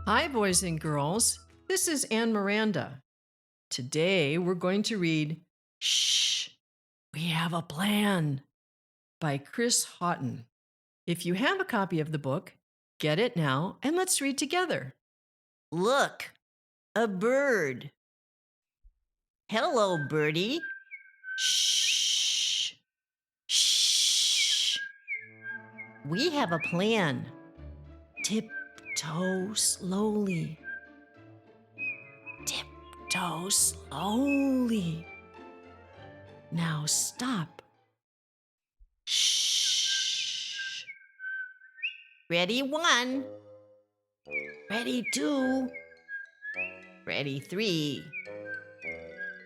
Hi, boys and girls. This is Anne Miranda. Today we're going to read Shh, We Have a Plan by Chris Haughton. If you have a copy of the book, get it now and let's read together. Look, a bird. Hello, birdie. Shh, shh. We have a plan. Tiptoe slowly. Tiptoe slowly. Now stop. Shh. Ready, one. Ready, two. Ready, three.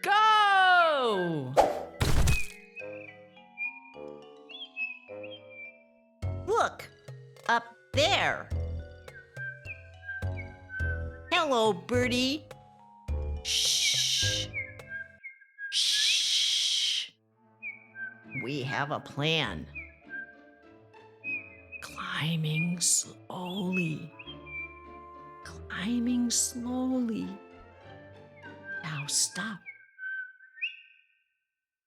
Go! Look, up there. Hello, birdie. Shh. Shh. We have a plan. Climbing slowly. Climbing slowly. Now stop.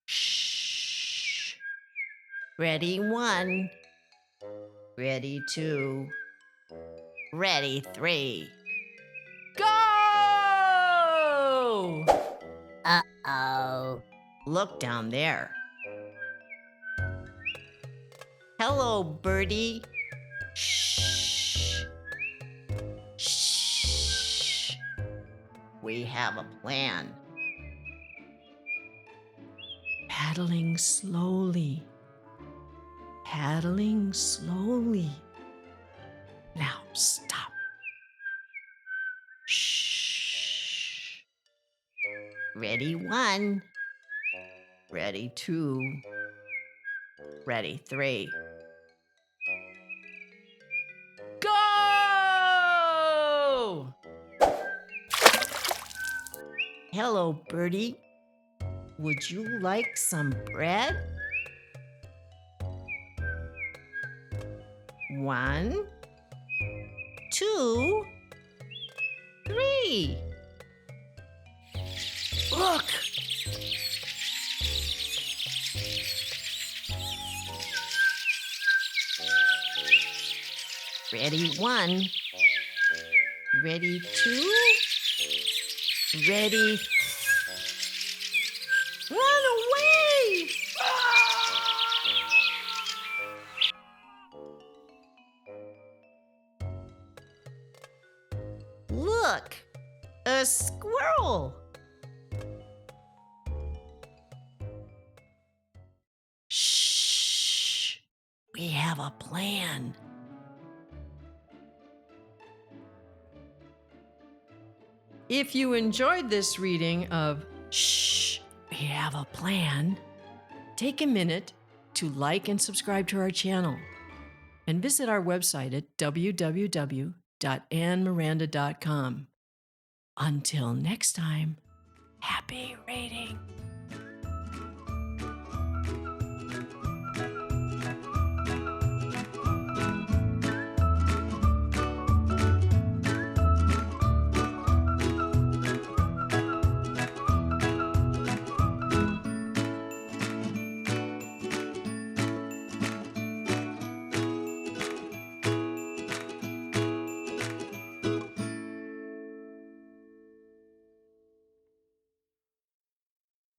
Shh. Ready, one. Ready, two. Ready, three. Go! Uh-oh. Look down there. Hello, birdie. Shh. Shh. We have a plan. Paddling slowly. Paddling slowly. Now stop. Shh. Ready, one. Ready, two. Ready, three. Go! Hello, birdie. Would you like some bread? One, two, three. Look! Ready, one. Ready, two. Ready. Run away! Look, a squirrel. Shh. We have a plan. If you enjoyed this reading of Shh, We Have a Plan, take a minute to like and subscribe to our channel and visit our website at www.annemiranda.com. Until next time, happy reading.